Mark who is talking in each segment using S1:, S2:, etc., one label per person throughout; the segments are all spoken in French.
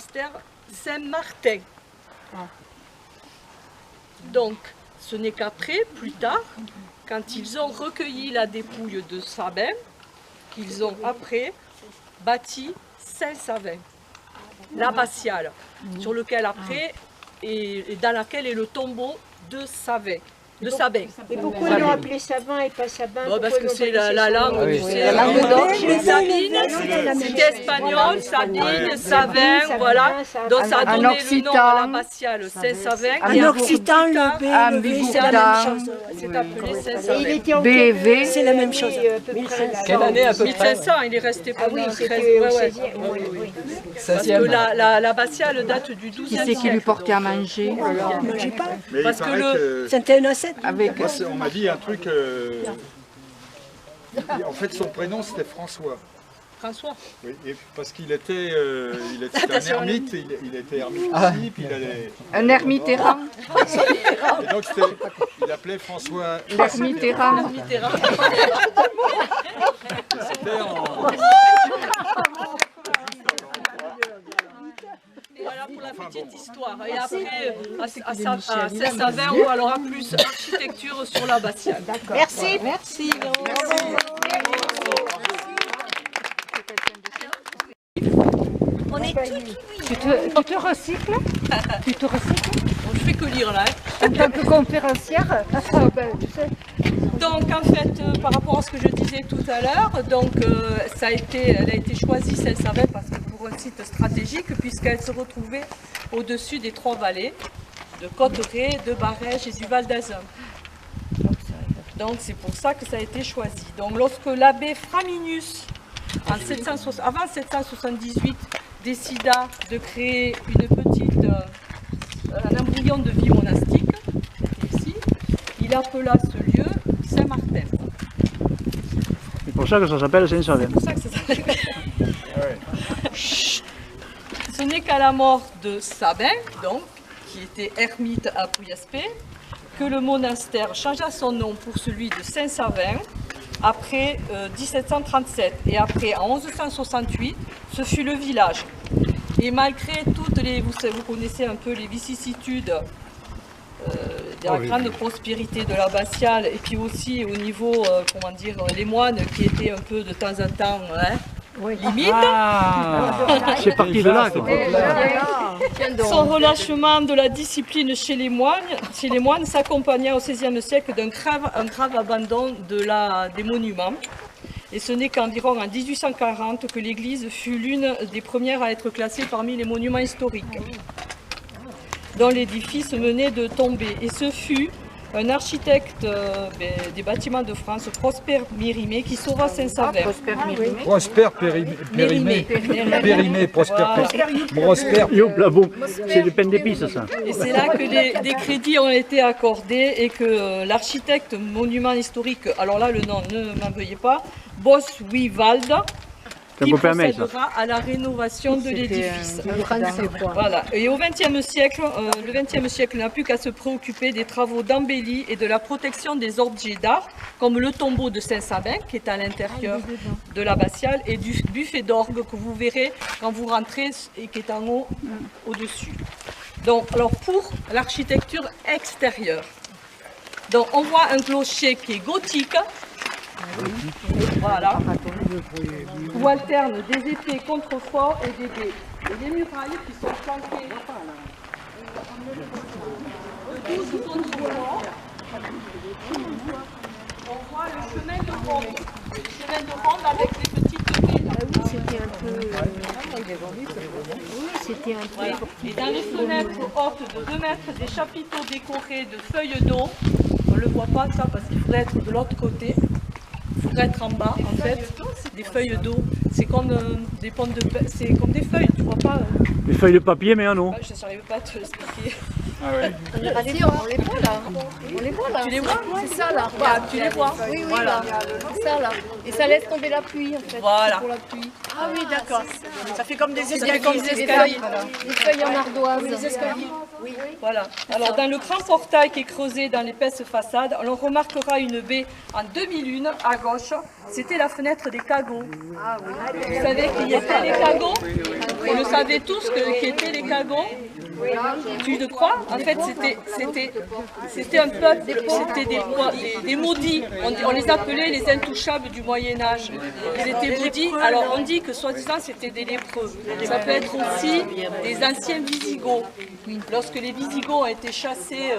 S1: monastère Saint-Martin. Donc, ce n'est qu'après, plus tard, quand ils ont recueilli la dépouille de Sabin, qu'ils ont après bâti Saint-Savin, l'abbatiale, sur lequel après, et dans laquelle est le tombeau de Savin. De Sabin.
S2: Mais pourquoi ils l'ont appelé Savin et pas Sabin?
S1: Bon, parce que c'est la langue, tu sais. Sabine, c'était espagnol, Sabine, Savin, voilà. Donc ça a donné le nom à l'abbatiale Saint-Savin.
S2: En occitan, le B, le V, c'est la même chose.
S1: C'est appelé
S2: Et il
S1: Saint-Savin.
S2: était en
S3: BV.
S2: c'est la même chose.
S4: Quelle année à peu près?
S1: 1500, il est resté
S2: Ah oui,
S1: pendant 13
S2: c'était au
S1: ouais, ouais.
S2: 16e. Oui.
S1: Parce que l'abbatiale date du 12e
S3: Qui c'est qui lui portait à manger?
S2: Moi, j'ai pas.
S5: Mais
S1: Parce
S5: il
S1: que
S5: paraît que...
S2: C'était un ascète.
S3: Avec...
S5: Moi, on m'a dit un truc... En fait, son prénom, c'était François.
S1: François.
S5: Oui, et parce qu'il était, un ermite, il était ermite aussi, puis il allait...
S3: Un ermite errant.
S5: Et donc, il appelait François...
S3: L'ermite errant.
S5: C'était en...
S1: Voilà pour la petite histoire. Et après, à Saint-Savin, on aura plus architecture sur l'abbatiale.
S2: Merci.
S1: Merci.
S2: On est
S3: Tu te recycles? Tu te recycles?
S1: Bon, je fais que lire là.
S3: En tant que conférencière?
S1: Donc en fait, par rapport à ce que je disais tout à l'heure, donc elle a été choisie Saint-Savin parce que pour un site stratégique, puisqu'elle se retrouvait au-dessus des trois vallées de Cotteret, de Barège et du Val d'Azun. Donc c'est pour ça que ça a été choisi. Donc lorsque l'abbé Framinius, avant 778, décida de créer un embryon de vie monastique, ici, il appela ce lieu Saint-Martin.
S4: C'est pour ça que ça s'appelle Saint-Savin.
S1: C'est pour ça que ça s'appelle. Ce n'est qu'à la mort de Sabin, donc, qui était ermite à Pouillaspé, que le monastère changea son nom pour celui de Saint-Savin après 1737. Et après, en 1168, ce fut le village. Et malgré toutes les... Vous connaissez un peu les vicissitudes de la grande prospérité de l'abbatiale, et puis aussi au niveau, comment dire, les moines qui étaient un peu de temps en temps limite.
S4: C'est parti de là.
S1: Son relâchement de la discipline chez les moines s'accompagna au XVIe siècle d'un grave abandon des monuments. Et ce n'est qu'environ en 1840 que l'église fut l'une des premières à être classée parmi les monuments historiques, dont l'édifice venait de tomber. Et ce fut un architecte des bâtiments de France, Prosper Mérimée, qui sauva Saint-Savin.
S5: Prosper Périmé. Prosper
S4: C'est du pain d'épices, ça.
S1: Et c'est là que des crédits ont été accordés et que l'architecte monument historique, alors là le nom ne m'en veuillez pas, Boswivald, qui procédera à la rénovation de l'édifice. Voilà. Et au XXe siècle, le XXe siècle n'a plus qu'à se préoccuper des travaux d'embellie et de la protection des objets d'art, comme le tombeau de Saint-Savin, qui est à l'intérieur de l'abbatiale, et du buffet d'orgue que vous verrez quand vous rentrez et qui est en haut, au-dessus. Donc, alors pour l'architecture extérieure, donc on voit un clocher qui est gothique. Voilà, où alternent des épais contreforts et des baies. Et les murailles qui sont flanquées de 12 contreforts. On voit le chemin de ronde. Le chemin de ronde avec les petites baies.
S2: Ah oui, c'était un peu... Oui, c'était un peu...
S1: Voilà. Et dans les fenêtres hautes de 2 mètres, des chapiteaux décorés de feuilles d'eau. On ne le voit pas ça parce qu'il faudrait être de l'autre côté. Il faudrait être en bas en fait, des feuilles d'eau. C'est comme des pommes de pin, c'est comme des feuilles, tu vois pas.
S4: Des feuilles de papier, mais en eau.
S1: Je ne savais pas te l'expliquer.
S5: Ah ouais.
S6: On les voit là. On les voit là.
S1: Tu les vois?
S6: C'est ça là.
S1: Ah, tu les vois?
S6: Oui,
S1: Voilà.
S6: là. Ça là. Et ça laisse tomber la pluie en fait.
S1: Voilà.
S6: Pour la pluie.
S1: Ah oui, d'accord. Ça fait comme des
S6: C'est
S1: escaliers.
S6: comme des escaliers. Des feuilles en ardoise.
S1: Des escaliers. Oui. Voilà. Alors dans le grand portail qui est creusé dans l'épaisse façade, on remarquera une baie en demi-lune à gauche. C'était la fenêtre des cagots. Ah oui. Vous savez qu'il y était les cagots? Vous le savez tous qui étaient les Cagons. Tu le crois? En fait, c'était un peuple, c'était des maudits. On les appelait les intouchables du Moyen-Âge. Ils étaient maudits. Alors, on dit que soi-disant, c'était des lépreux. Ça peut être aussi des anciens Visigoths. Lorsque les Visigoths ont été chassés,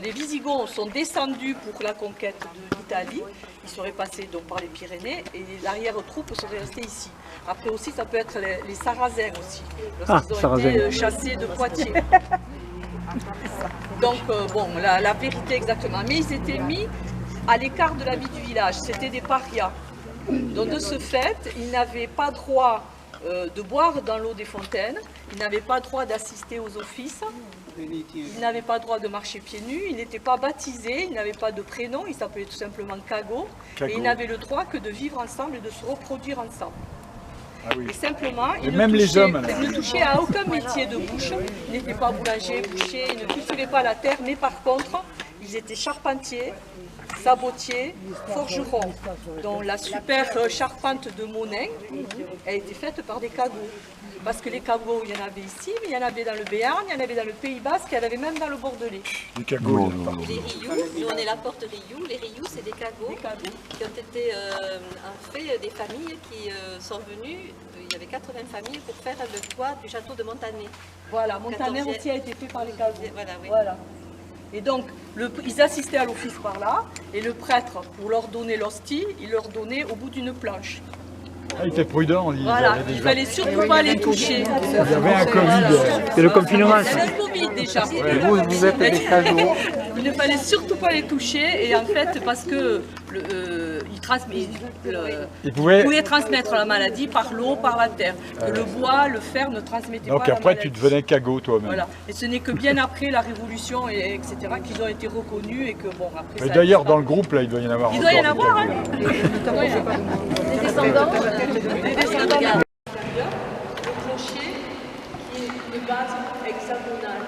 S1: les Visigoths sont descendus pour la conquête de l'Italie. Ils seraient passés donc par les Pyrénées et les arrière-troupes seraient restées ici. Après aussi, ça peut être les Sarrasins aussi, lorsqu'ils ont été chassés de Poitiers. Donc, bon, la vérité exactement. Mais ils étaient mis à l'écart de la vie du village, c'était des parias. Donc de ce fait, ils n'avaient pas droit de boire dans l'eau des fontaines, ils n'avaient pas droit d'assister aux offices, ils n'avaient pas droit de marcher pieds nus, ils n'étaient pas baptisés, ils n'avaient pas de prénom, ils s'appelaient tout simplement Cagots, et ils n'avaient le droit que de vivre ensemble et de se reproduire ensemble.
S5: Ah oui.
S1: Et simplement,
S5: et même les hommes,
S1: ils ne touchaient à aucun métier de bouche, ils n'étaient pas boulangers, bouchers, ils ne cultivaient pas la terre, mais par contre, ils étaient charpentiers, sabotiers, forgerons, dont la super charpente de Monin a été faite par des Cagots. Parce que les Cagots, il y en avait ici, mais il y en avait dans le Béarn, il y en avait dans le Pays Basque, il y en avait même dans le Bordelais.
S5: Les Cagots,
S7: les Rioux, nous on est la porte Rioux. Les Rioux, c'est des Cagots qui ont été en fait des familles qui sont venues. Il y avait 80 familles pour faire le toit du château de Montaner.
S1: Voilà, Montaner aussi a été fait par les Cagots.
S7: Voilà, oui.
S1: Voilà. Et donc, ils assistaient à l'office par là, et le prêtre, pour leur donner l'hostie, il leur donnait au bout d'une planche.
S5: Ah, il était prudent.
S1: Voilà, il ne fallait surtout pas les toucher.
S5: Il y avait un Covid.
S4: C'est le confinement.
S1: Il y avait un Covid déjà.
S2: Vous êtes des Cagots.
S1: Il ne fallait surtout pas les toucher, et en fait, parce que ils pouvaient transmettre la maladie par l'eau, par la terre. Le bois, le fer ne transmettait pas la maladie.
S5: Donc après, tu devenais Cagot toi-même.
S1: Voilà. Et ce n'est que bien après la Révolution, etc., qu'ils ont été reconnus et que bon, après
S5: Mais
S1: ça...
S5: d'ailleurs, dans le groupe, là, il doit y en avoir
S1: Il doit y en
S5: encore
S1: avoir,
S5: des
S1: hein.
S5: Cagots.
S6: Des descendants.
S1: Des descendants. Le clocher qui est de base hexagonale.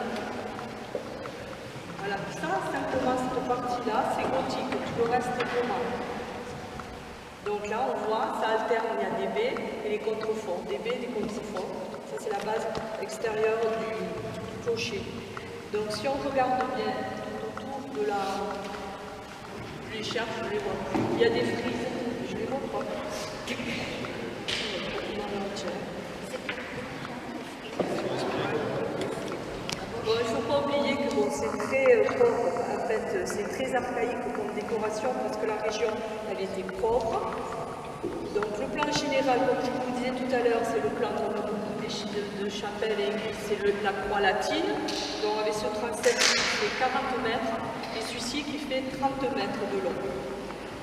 S1: Voilà, ça, simplement cette partie-là, c'est gothique, tout le reste est roman. Donc là, on voit, ça alterne, il y a des baies et les contreforts, des baies et des contreforts. Ça, c'est la base extérieure du clocher. Donc si on regarde bien autour de la... Je les cherche, je les vois plus. Il y a des frises, je les vois pas. Bon, il ne faut pas oublier que bon, c'est très pauvre, en fait, c'est très archaïque comme décoration parce que la région, elle était pauvre. Donc le plan général, comme je vous disais tout à l'heure, c'est le plan de chapelle et église, c'est la croix latine. Donc avec ce transept qui fait 40 mètres et celui-ci qui fait 30 mètres de long.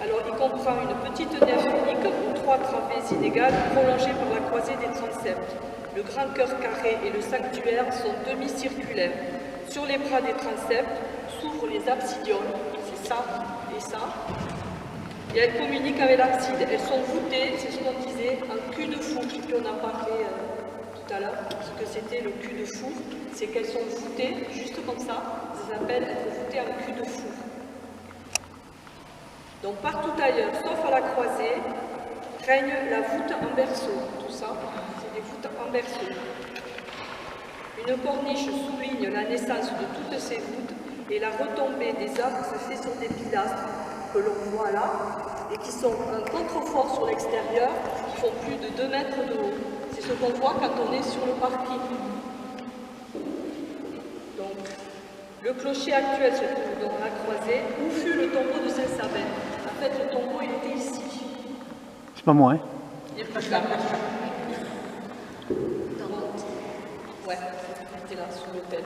S1: Alors il comprend une petite nef unique ou 3 travées inégales prolongées par la croisée des transepts. Le grand chœur carré et le sanctuaire sont demi-circulaires. Sur les bras des transepts s'ouvrent les absidioles, c'est ça et ça. Et elles communiquent avec l'abside. Elles sont voûtées, c'est ce qu'on disait, en cul de four. Je sais plus, on en parlait tout à l'heure, ce que c'était le cul de four. C'est qu'elles sont voûtées, juste comme ça. Ça s'appelle être voûtées en cul de four. Donc partout ailleurs, sauf à la croisée, règne la voûte en berceau. Tout ça, c'est des voûtes en berceau. Une corniche souligne la naissance de toutes ces voûtes et la retombée des arbres se fait sur des pilastres que l'on voit là et qui sont un contrefort sur l'extérieur qui font plus de 2 mètres de haut. C'est ce qu'on voit quand on est sur le parking. Donc, le clocher actuel se trouve dans la croisée où fut le tombeau de Saint-Sabin. En fait, le tombeau il était ici.
S4: C'est pas moi, hein.
S1: Il est plus là. Ouais, c'était là, sous l'autel.